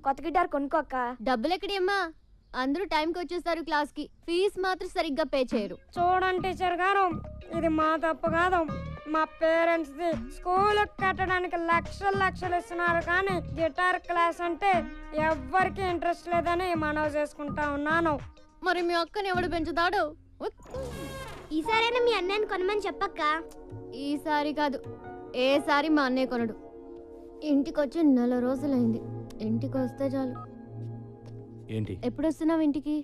కొత్త గిటార్ కొనుక్కోక్క. డబ్బులు ఎక్కడమ్మా? అందరూ టైంకి వచ్చేస్తారు క్లాస్ కి. ఫీజు మాత్రం సరిగ్గా పే చేయరు. చూడండి టీచర్ గారు, ఇది మా తప్పు కాదు, మా పేరెంట్స్ ది. స్కూల్ కట్టడానికి లక్షలు ఇస్తున్నారు, కానీ గిటార్ క్లాస్ అంటే ఎవ్వరికి ఇంట్రెస్ట్ లేదని మనవి చేసుకుంటా ఉన్నాను. మరి మీ అక్కని ఎవడు పెంచుతాడు? ఈసారైనా మీ అన్నయ్యని కొనమని చెప్పక్క. ఈసారి కాదు, ఏసారి మా అన్నయ్య కొనడు. ఇంటికి వచ్చి 4 రోజులైంది. ఇంటికి వస్తే చాలు. ఏంటి? ఎప్పుడు వస్తున్నావు ఇంటికి?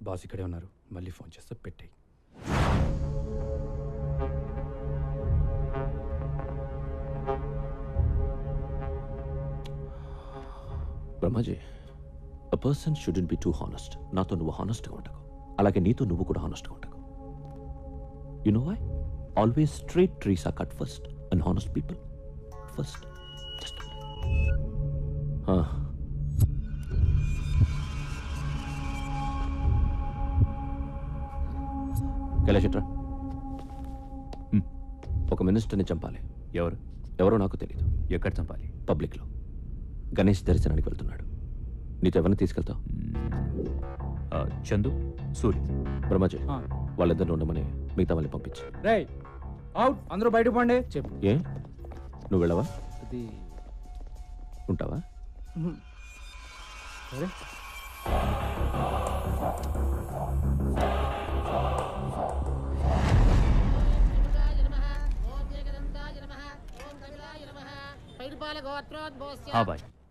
బాస్ ఇక్కడే ఉన్నారు, మళ్ళీ ఫోన్ చేస్తే పెట్టేయి. Brahmaji, a person shouldn't be too honest. నాతో నువ్వు హానెస్ట్గా ఉండకు, అలాగే నీతో నువ్వు కూడా హానెస్ట్గా ఉండకు. You know why? Always straight trees are cut first and honest people first. Just కైలాషట్రా, ఒక మినిస్టర్ని చంపాలి. ఎవరో నాకు తెలీదు. ఎక్కడ చంపాలి? పబ్లిక్లో. గణేష్ దర్శనానికి వెళ్తున్నాడు. నీతో ఎవరిని తీసుకెళ్తావు? చందు, సూరి. బ్రహ్మాజీ, వాళ్ళిద్దరిని ఉండమని మిగతా వాళ్ళని పంపించు. రేయ్, అవుట్, అందరూ బయటకు పోండి. చెప్పు. ఏ, నువ్వు వెళ్ళవా? అది ఉంటావా? సరే.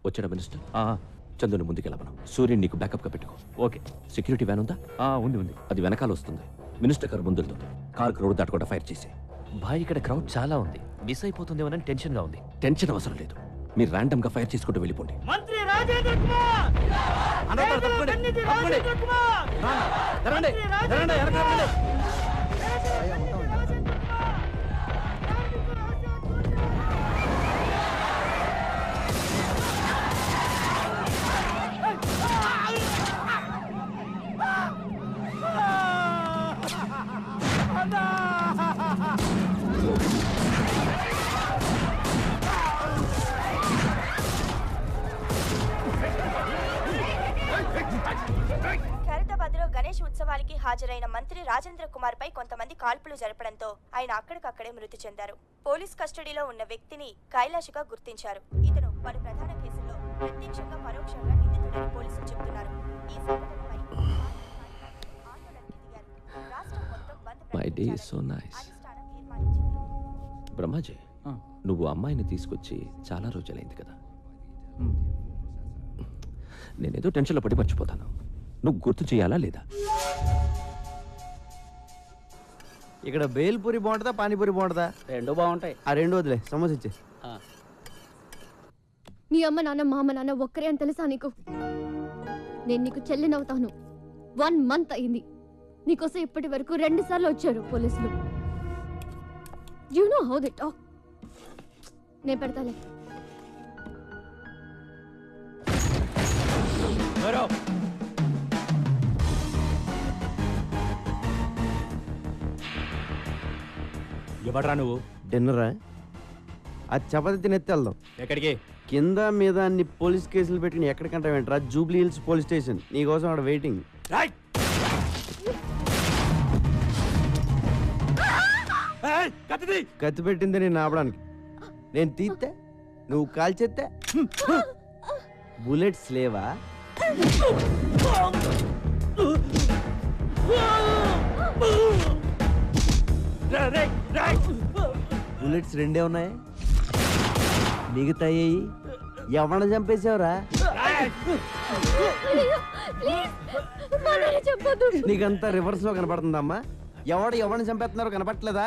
వచ్చాడా మినిస్టర్? చందుని ముందుకెళ్ళమను. సూర్యుని నీకు బ్యాకప్ గా పెట్టుకో. ఓకే. సెక్యూరిటీ వ్యాన్ ఉందా? ఉంది. అది వెనకాల వస్తుంది. మినిస్టర్ గారు ముందుతో కార్ రోడ్ దాటకుండా ఫైర్ చేసి. భాయ్, ఇక్కడ క్రౌడ్ చాలా ఉంది, మిస్ అయిపోతుందేమోనని టెన్షన్ గా ఉంది. టెన్షన్ అవసరం లేదు, మీరు ర్యాండమ్ గా ఫైర్ చేసుకుంటూ వెళ్ళిపోండి. మంత్రి రాజేంద్ర కుమార్! ఖైరతాబాద్లో గణేష్ ఉత్సవానికి హాజరైన మంత్రి రాజేంద్ర కుమార్ పై కొంతమంది కాల్పులు జరపడంతో ఆయన అక్కడికక్కడే మృతి చెందారు. పోలీస్ కస్టడీలో ఉన్న వ్యక్తిని కైలాష్గా గుర్తించారు. ఇతను పలు ప్రధాన కేసుల్లో ప్రత్యక్షంగా పరోక్షంగా నిందితుడని పోలీసులు చెబుతున్నారు. ఈ సంఘటనపై ఆందోళనకి దిగారు. రాష్ట్రం మొత్తం బంద్ ప్రకటించాలని అధిష్టానం తీర్మానించింది. బ్రహ్మాజీ, నువ్వు అమ్మాయిని తీసుకొచ్చి చాలా రోజులైంది కదా. నేనేదో టెన్షన్లో పడి మర్చిపోతాను. నువ్వు గుర్తు చేయాలా లేదా? ఇక్కడ బేల్పూరి బాగుంటుందా, పానీపూరి బాగుంటుందా? రెండు బాగుంటాయి. ఆ రెండు వదిలే, సమోసా ఇచ్చే. నీ అమ్మ నాన్న మా అమ్మ నాన్న ఒక్కరే అని తెలుసా నీకు? నేను నీకు చెల్లినవుతాను. 1 month అయింది. నీకోసం ఇప్పటి వరకు 2 సార్లు వచ్చారు పోలీసులు. You know how they talk. నేను పెడతాలే. ఎవడ్రా నువ్వు? డిన్నరా? అది చపాతి తినెత్తి వెళ్దాం. ఎక్కడికి? కింద మీద అన్ని పోలీస్ కేసులు పెట్టి ఎక్కడికంటా వెంటరా? Jubilee Hills police station. నీకోసం అక్కడ వెయిటింగ్. కత్తి పెట్టింది నేను ఆపడానికి. నేను తీస్తే నువ్వు కాల్చేస్తే బుల్లెట్స్ లేవా? బుల్లెట్స్ 2 ఉన్నాయి, మిగతా ఎవరిని చంపేసావురా? నీకంతా రివర్స్ లో కనపడుతుందమ్మా. ఎవరిని చంపేస్తున్నారో కనపట్లేదా?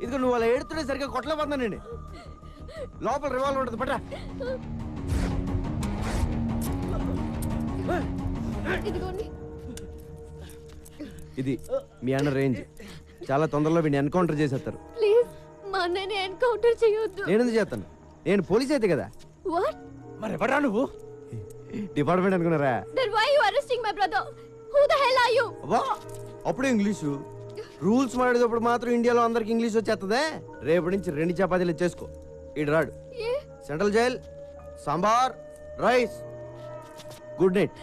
ఇదిగో నువ్వు అలా ఏడుతుంటే సరిగ్గా కొట్టలేకపోతున్నానండి. లోపల రివాల్వర్ ఉంటుంది, పట్రా. ఇదిగోండి. ఇది మీ అన్న రేంజ్. చాలా తొందరలో వీడిని ఎన్కౌంటర్ చేసేస్తారు. ప్లీజ్ మా అన్నని ఎన్కౌంటర్ చేయొద్దు. నేను ఎందుకు చేస్తాను? నేను పోలీస్ అయితే కదా. వాట్? మరి ఎవరా నువ్వు? డిపార్ట్మెంట్ అనుకున్నారా? Then why you arresting my brother? Who the hell are you? అబ్బా అప్పుడు ఇంగ్లీషు రూల్స్ మాడేటప్పుడు మాత్రం ఇండియాలో అందరికి ఇంగ్లీష్ వచ్చేస్తుందే. రేపటి నుంచి 2 చపాతీలు చేసుకో. ఇటు రాడు. Central jail, sambar, rice. Good night.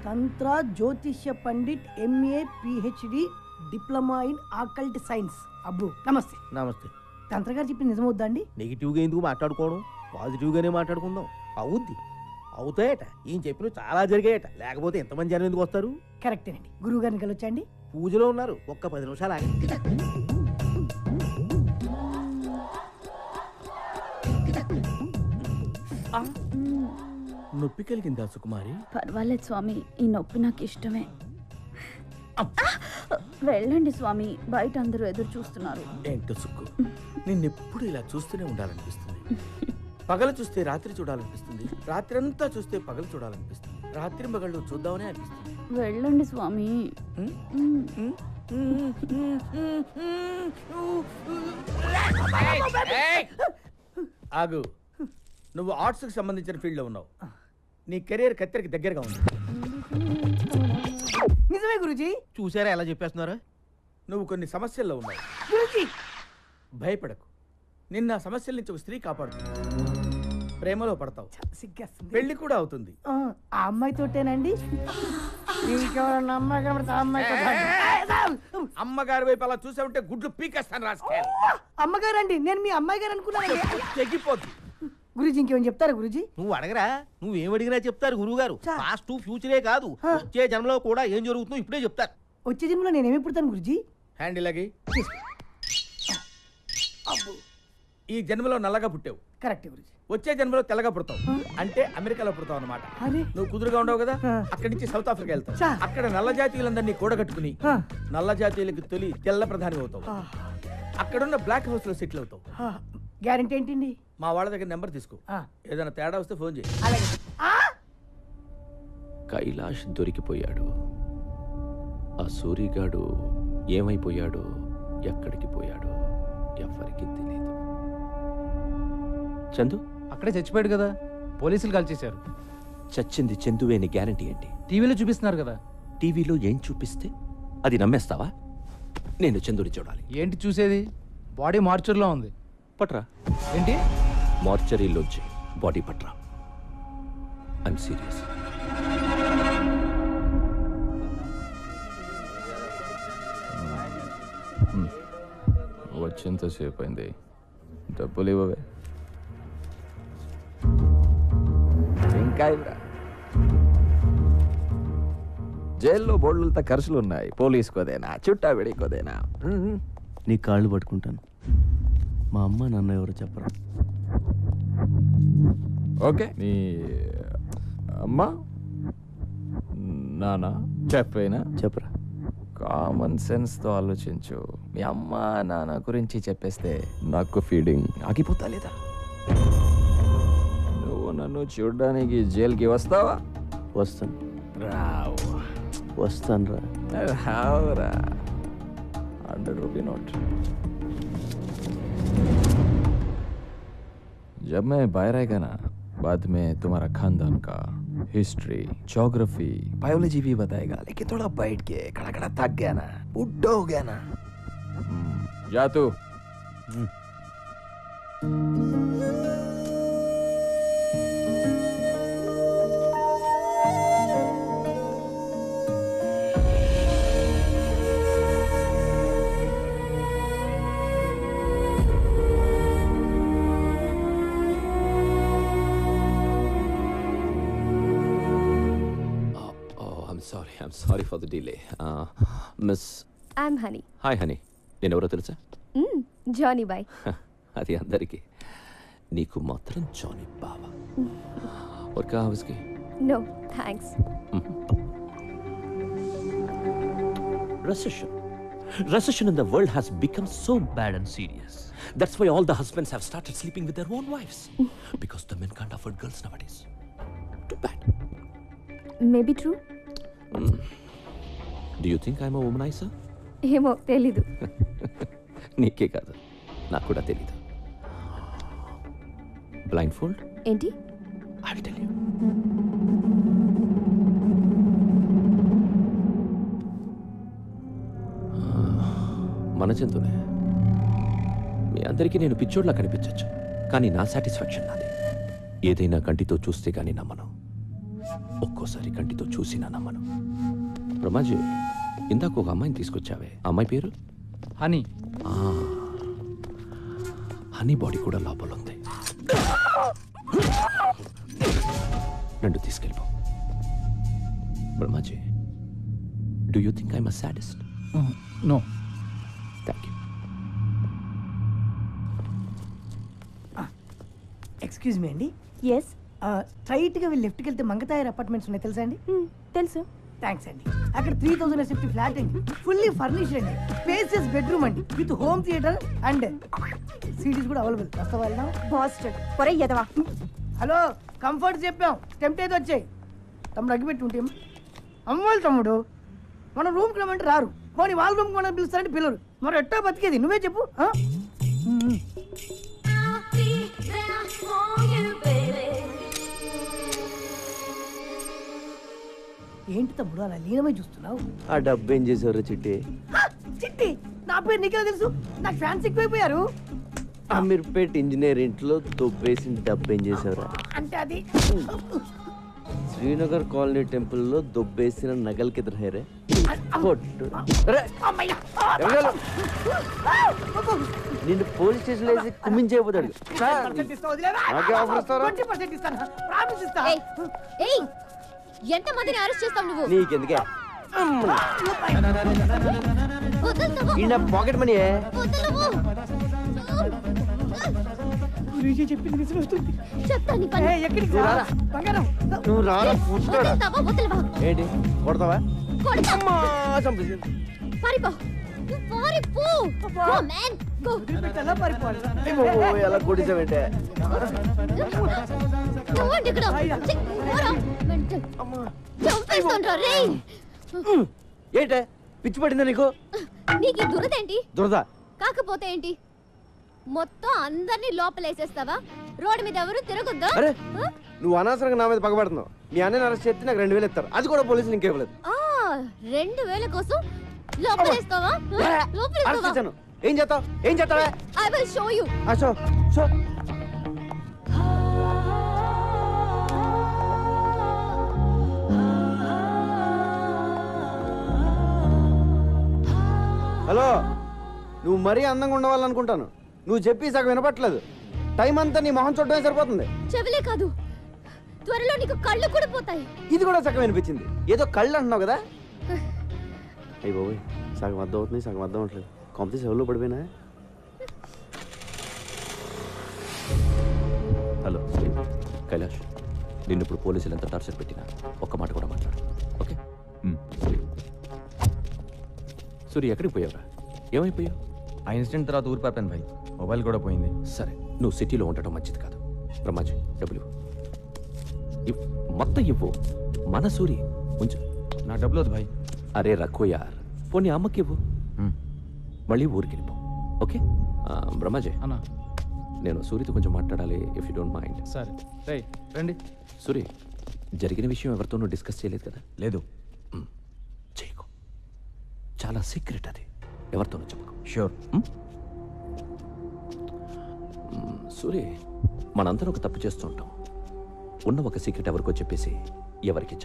తంత్ర జ్యోతిష్య పండిట్ MA PhD diploma in occult science. అబ్బు నమస్తే. నమస్తే. తంత్ర గారు చెప్పింది నిజమవుద్దా అండి? నెగిటివ్గా ఎందుకు మాట్లాడుకోవడం, పాజిటివ్గానే మాట్లాడుకుందాం. అవుద్ది, అవుతాయట. ఈయన చెప్పిన చాలా జరిగాయట, లేకపోతే ఎంతమంది జనం ఎందుకు వస్తారు? కరెక్టేనండి. గురువు గారిని కలవచ్చండి? పూజలో ఉన్నారు, ఒక్క 10 నిమిషాలు ఆగి. నొప్పి కలిగిందా సుకుమారి? పర్వాలేదు స్వామి, ఈ నొప్పి నాకు ఇష్టమే. వెళ్ళండి స్వామి, బయట అందరూ ఎదురు చూస్తున్నారు. ఏంటో సుక్కు, నిన్నెప్పుడు ఇలా చూస్తూనే ఉండాలనిపిస్తుంది. పగలు చూస్తే రాత్రి చూడాలనిపిస్తుంది, రాత్రి అంతా చూస్తే పగలు చూడాలనిపిస్తుంది, రాత్రి పగళ్ళు చూద్దామనే అనిపిస్తుంది. వెళ్ళండి స్వామి. ఆగు, నువ్వు ఆర్ట్స్కి సంబంధించిన ఫీల్డ్లో ఉన్నావు. నీ కెరీర్ కత్తెరకి దగ్గరగా ఉంది. నిజమే గురుజీ. చూసారా ఎలా చెప్పేస్తున్నారా? నువ్వు కొన్ని సమస్యల్లో ఉన్నావు. గురుజీ భయపడకు, నిన్న ఆ సమస్యల నుంచి ఒక స్త్రీ కాపాడుతుంది. ప్రేమలో పడతావు, సిగ్గేస్తుంది. పెళ్లి కూడా అవుతుంది. ఆ అమ్మాయితోటేనండి? ఇంకెవరన్నా అమ్మాయి కనబడితే ఆ అమ్మాయితో అమ్మగారి వైపు అలా చూసా ఉంటే గుడ్లు పీకేస్తాను రాసుకెళ్ళి. అమ్మగారండి, నేను మీ అమ్మాయి గారు అనుకున్నానండి. తెగిపోద్ది. గురుజీ ఇంకేమైనా చెప్తారా గురుజీ? నువ్వు అడగరా, నువ్వేం అడిగినా చెప్తారు గురువు గారు. పాస్ట్ ఫ్యూచరే కాదు, వచ్చే జన్మలో కూడా ఏం జరుగుతుందో ఇప్పుడే చెప్తారు. వచ్చే జన్మలో నేనేమి పుడతాను గురుజీ? హ్యాండిల్ అగి. ఈ జన్మలో నల్లగా పుట్టావు, కరెక్ట్ గురుజీ. వచ్చే జన్మలో తెల్లగా పుడతావు, అంటే అమెరికాలో పుడతావు అన్నమాట. నువ్వు కుదురుగా ఉండవు కదా, అక్కడి నుంచి సౌత్ ఆఫ్రికా వెళ్తావు. అక్కడ నల్ల జాతీయులందరినీ కూడగట్టుకుని నల్ల జాతీయులకు తొలి తెల్ల ప్రధాని అవుతావు. అక్కడున్న బ్లాక్ హౌస్ లో సెటిల్ అవుతావు. గ్యారెంటీ ఏంటండి? మా వాళ్ళ దగ్గర నెంబర్ తీసుకో, ఏదైనా తేడా వస్తే ఫోన్ చేయి. కైలాష్ దొరికిపోయాడు. ఆ సూరిగాడు ఏమైపోయాడో, ఎక్కడికి పోయాడో ఎవరికి తెలియదు. చందు అక్కడే చచ్చిపోయాడు కదా, పోలీసులు కాల్ చేశారు. చచ్చింది చందువే అని గ్యారంటీ ఏంటి? టీవీలో చూపిస్తున్నారు కదా. టీవీలో ఏం చూపిస్తే అది నమ్మేస్తావా? నేను చందుని చూడాలి. ఏంటి చూసేది? బాడీ మార్చర్లో ఉంది. పట్రా. ఏంటి? మార్చరీలోంచి బాడీ పట్రా. I'm serious. వచ్చేంతసేపు అయింది, డబ్బులు ఇవ్వవే. ఇంకా ఇవ్వరా? జైల్లో బోర్డులతో ఖర్చులు ఉన్నాయి. పోలీసుకోదేనా, చుట్టా విడికోదేనా? నీ కాళ్ళు పట్టుకుంటాను. మా అమ్మ నాన్న ఎవరో చెప్పరా? ఓకే, నీ అమ్మ నాన్న చెప్పైనా చెప్పరా? కామన్ సెన్స్తో ఆలోచించు. మీ అమ్మ నాన్న గురించి చెప్పేస్తే నాకు ఫీడింగ్ ఆగిపోతా లేదా? నువ్వు నన్ను చూడడానికి జైలుకి వస్తావా? వస్తాను. రావు. వస్తాను రా. రావురా. 100 रुपये नोट. जब मैं बाहर आएगा ना, बाद में तुम्हारा खानदान का हिस्ट्री, ज्योग्राफी, बायोलॉजी भी बताएगा. लेकिन थोड़ा बैठ के खड़ा खड़ा थक गया ना, बुढ़ा हो गया ना. जा तू. I'm sorry for the delay. Miss... I'm Honey. Hi, Honey. నేను ఎవరో తెలుసా? Johnny boy. అది అందరికీ, నీకు మాత్రం జానీ బావా. और क्या है उसकी? No, thanks. Recession. Recession in the world has become so Bad and serious. That's why all the husbands have started sleeping with their own wives. Because the men can't afford girls nowadays. Too bad. Maybe true. Do you think I'm a womanizer? ఏమో తెలీదు. నీకే కాదు, నాకు కూడా తెలీదు. Blindfold? ఏంటి? I will tell you. మన జంతువులే. మీ అందరికీ నేను పిచ్చోడ్లా కనిపించవచ్చు, కానీ నా సాటిస్ఫాక్షన్ నాది. ఏదైనా కంటితో చూస్తే కానీ నమ్మను, ఒక్కోసారి కంటితో చూసినా నమ్మను. బ్రహ్మాజీ, ఇందాక ఒక అమ్మాయిని తీసుకొచ్చావే, అమ్మాయి పేరు? హనీ. హనీ బాడీ కూడా లోపల ఉంది. నన్ను తీసుకెళ్ళిపో. Brahmaji, do you think I'm a sadist? No. Thank you. Excuse me అండి. ఎస్. స్ట్రైట్గా వెళ్ళి లెఫ్ట్కి వెళ్తే మంగతాయర్ అపార్ట్మెంట్స్ ఉన్నాయి, తెలుసా అండి? తెలుసు. థ్యాంక్స్ అండి. అక్కడ 3000 SFT ఫ్లాట్ అండి, ఫుల్లీ ఫర్నిష్డ్ అండి, స్పేసియస్ బెడ్రూమ్ అండి, with home theatre and cities కూడా అవైలబుల్. వస్తావా? వెళ్దాం. బాస్టర్డ్ పొరే ఎదవా. హలో, కంఫర్ట్ చెప్పాం, టెంప్ట్ అయితే వచ్చాయి. తమ్ముడు అగ్గిపెట్టి ఉంటే అమ్మోళ్ళు తమ్ముడు, మన రూమ్కి రమ్మంటే రారు, పోనీ వాళ్ళ రూమ్కి మనం పిలుస్తారంటే పిల్లరు. మరి ఎట్టా బతికేది నువ్వే చెప్పు. ఏంటి తమ్ముడు అలా లీనమై చూస్తున్నావు? ఆ డబ్బు ఏం చేసేవారు చిట్టి? చిట్టి నా పేరు నీకెలా తెలుసు? నాకు ఫ్యాన్స్ ఎక్కువైపోయారు. అమీర్పేట్ ఇంజనీర్ ఇంట్లో దొబ్బేసిన డబ్బు ఏం చేసేవారు అంటే అది శ్రీనగర్ కాలనీ టెంపుల్లో దొబ్బేసిన నగలకి ఎదురు హేరే నిన్ను పోలీస్ స్టేషన్ వేసి కుమ్మించేయబోతాడు. ఎంత మందిని అరెస్ట్ చేస్తావు నువ్వు? నీకెందుకే పాకెట్ మనీ నువ్వు రారా ఏంటి కొడతావా? ఎలా కొట్టేసావంటే ఏంటే పిచ్చి పడిందా నీకు? నీకు దురదేంటి? దురద కాకపోతే ఏంటి, మొత్తం అందరినీ లోపలేసేస్తావా? రోడ్డు మీద ఎవరు తిరగొద్దా? అరే నువ్వు అనవసరంగా నా మీద పగబడుతున్నావు. మీ అన్నని అరెస్ట్ చేస్తే నాకు 2000 ఇస్తారు, అది కూడా పోలీసులు ఇంకేవ్వలేదు. 2000 కోసం లోపలేస్తావా? లోపలేస్తావా? ఏం చేస్తావు? ఏం చేస్తావా? I will show you. Show show. Hello, నువ్వు మరీ అందంగా ఉండవాలనుకుంటాను. నువ్వు చెప్పి సగం వినపట్లేదు. టైం అంతా నీ మొహం చూడటమే సరిపోతుంది. చెవిలే కాదు, త్వరలో నీకు కళ్ళు కూడా పోతాయి. ఇది కూడా సగం వినిపించింది. ఏదో కళ్ళు అంటున్నావు కదా? అయ్యి బాబోయ్, సగం అర్థం అవుతుంది, సగం అర్థం అవట్లేదు. కాంపిటీస్ ఎవరిలో పడిపోయినా? హలో కైలాష్, నిన్ను ఇప్పుడు పోలీసులు ఎంత టార్చర్ పెట్టినా ఒక్క మాట కూడా మాట్లాడు, ఓకే? సూర్య, ఎక్కడికి పోయావురా? ఏమైపోయావు? ఆ ఇన్సిడెంట్ తర్వాత ఊరు పాపాను భాయ్, మొబైల్ కూడా పోయింది. సరే, నువ్వు సిటీలో ఉండటం మంచిది కాదు. బ్రహ్మాజీ, డబ్బులు మొత్తం ఇవ్వు. మన సూరి ఉంచు. నా డబ్బులు వద్దు భాయ్. అరే రక్కో యార్, పోనీ అమ్మకి ఇవ్వు, మళ్ళీ ఊరికి వెళ్ళిపో, ఓకే? బ్రహ్మాజీ అన్నా, నేను సూరితో కొంచెం మాట్లాడాలి, ఇఫ్ యూ డోంట్ మైండ్. సరే రండి. సూరి, జరిగిన విషయం ఎవరితోనూ డిస్కస్ చేయలేదు కదా? లేదు. చేయకు, చాలా సీక్రెట్ అది, ఎవరితోనూ చెప్పకు. షూర్. సూరి, మనందరం ఒక తప్పు చేస్తూ ఉంటాం. ఉన్న ఒక సీక్రెట్ ఎవరికో చెప్పేసి ఎవరికి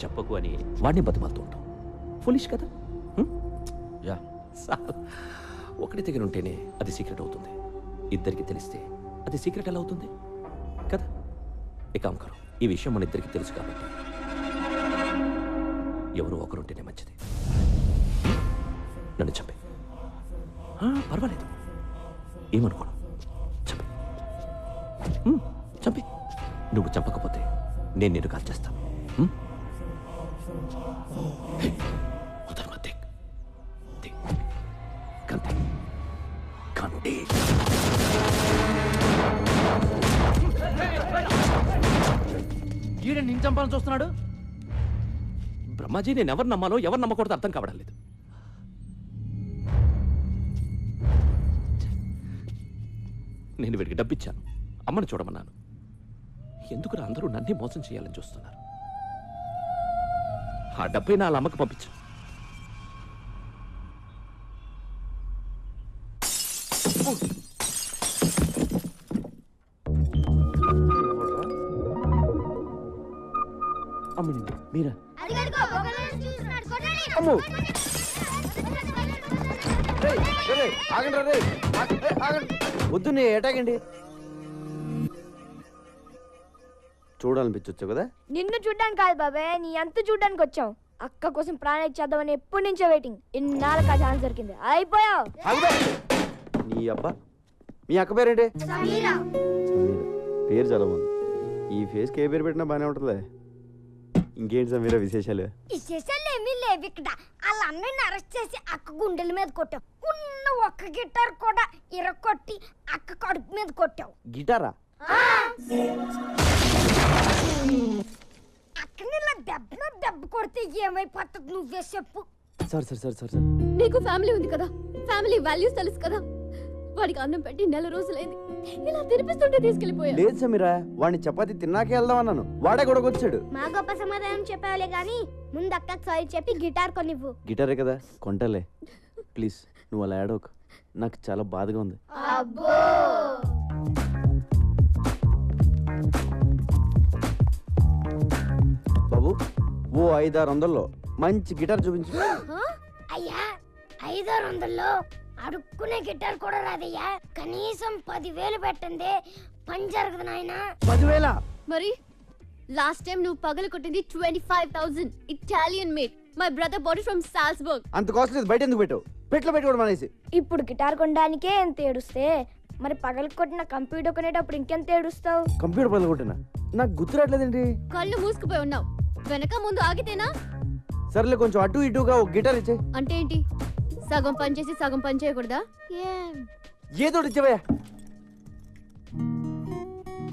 చెప్పకు అని వాడిని బతిమాలుతూ ఉంటాం. ఫులిష్ కదా? యా. ఒకటి దగ్గర ఉంటేనే అది సీక్రెట్ అవుతుంది, ఇద్దరికి తెలిస్తే అది సీక్రెట్ ఎలా అవుతుంది కదా? ఏకాం కరో, ఈ విషయం మన ఇద్దరికి తెలుసు కాబట్టి ఎవరు ఒకరుంటేనే మంచిది. నన్ను చంపే, పర్వాలేదు, ఏమనుకోను, చంపే. నువ్వు చంపకపోతే నేను నిన్ను కాల్ చేస్తాను. ఉదర్ మత్ దేఖ్. రండి. ఈడ నేను చంపాలని చూస్తున్నాడు. బ్రహ్మాజీ నేను ఎవరు నమ్మాలో ఎవరు నమ్మకూడదు అర్థం కావడం లేదు. నేను వీడికి డబ్బిచ్చాను, అమ్మని చూడమన్నాను. ఎందుకు అందరూ నన్నే మోసం చేయాలని చూస్తున్నారు? ఆ డబ్బై నా అమ్మకి పంపించు. అమ్మని మీరా? అమ్మో ఆగండి రే, ఆగండి. వద్దు నీ ఏటాగండి. చూడాలనిపించొచ్చు కదా? నిన్ను చూడ్డానికి కాదు బాబాయ్, నీ అంత చూడ్డానికి వచ్చాం. అక్క కోసం ప్రాణం ఇచ్చేద్దామని ఎప్పటి నుంచో వెయిటింగ్. ఇన్నాళ్ళకి ఆ ఛాన్స్ దొరికింది. అయిపోయావు. నీ అబ్బా, మీ అక్క పేరేంటి? సమీర. పేరు చాలా బాగుంది. ఈ ఫేస్కి ఏ పేరు పెట్టినా బాగానే ఉంటుందిలే. ఇంకేంటి సమీర విశేషాలు? విశేషాలు ఏమీ లేవు ఇక్కడ. వాళ్ళ అన్నయ్యని అరెస్ట్ చేసి అక్క గుండెల మీద కొట్టావు. ఉన్న ఒక్క గిటార్ కూడా ఇరగొట్టి అక్క కడుపు మీద కొట్టావు. గిటారా? అక్కని ఇలా దెబ్బ కొడితే ఏమైపోతుంది నువ్వే చెప్పు. సరే నీకు ఫ్యామిలీ ఉంది కదా, ఫ్యామిలీ వాల్యూస్ తెలుసు కదా. వాడికి అన్నం పెట్టి 4 రోజులైంది. ఇలా తినిపిస్తుంటే తీసుకెళ్లిపోయా. లేదు సమీరా, వాడిని చపాతి తిన్నాకే వెళ్దాం అన్నాను. వాడే గొడవకొచ్చాడు. మా గొప్ప సమాధానం చెప్పావులే గాని ముందు అక్కకి సారీ చెప్పి గిటార్ కొనివ్వు. గిటారే కదా, కొంటలే. ప్లీజ్ నువ్వు అలా ఏడవకు, నాకు చాలా బాధగా ఉంది. బాబు, ఓ 500-600లో మంచి గిటార్ చూపించు. అయ్యా 500-600లో అడుక్కునే గిటార్ కూడా రాదయ్యా. కనీసం 10,000 పెట్టండి, పని జరగదు నాయనా. 10,000? మరి లాస్ట్ టైం నువ్వు పగలు కొట్టింది 25,000 Italian made. My brother bought it from Salzburg. అంత కాస్ట్ లేదు, బయట ఎందుకు పెట్టావు? పెట్లో పెట్టుకోవడం అనేసి. ఇప్పుడు గిటార్ కొనడానికే ఎంత ఏడుస్తే మరి పగలు కొట్టిన కంప్యూటర్ కొనేటప్పుడు ఇంకెంత ఏడుస్తావు? కంప్యూటర్ పగలు కొట్టినా? నాకు గుర్తురాట్లేదండి. కళ్ళు మూసుకుపోయి ఉన్నావు. వెనక ముందు ఆగితేనా? సర్లే, కొంచెం అటు ఇటుగా ఒక గిటార్ ఇచ్చే. అంటే ఏంటి? సగం పని చేసి సగం పని చేయకూడదా? ఏదో ఇచ్చేవయ్యా.